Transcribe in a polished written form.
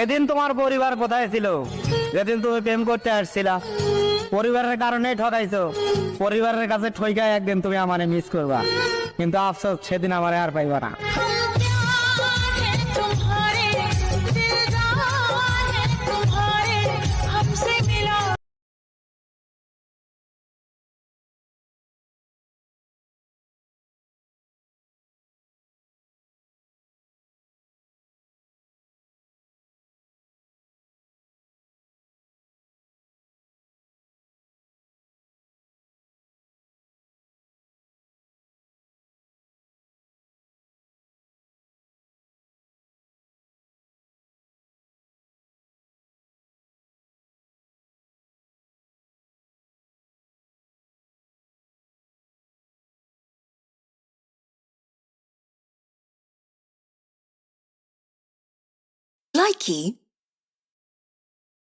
এদিন তোমার পরিবার কোথায় ছিল যেদিন তুমি প্রেম করতে আসছিলা? পরিবারের কারণেই ঠকাইছো। পরিবারের কাছে ঠইকায় একদিন তুমি আমারে মিস করবা, কিন্তু আফসোস সেদিন আমারে আর পাইবা না। Likey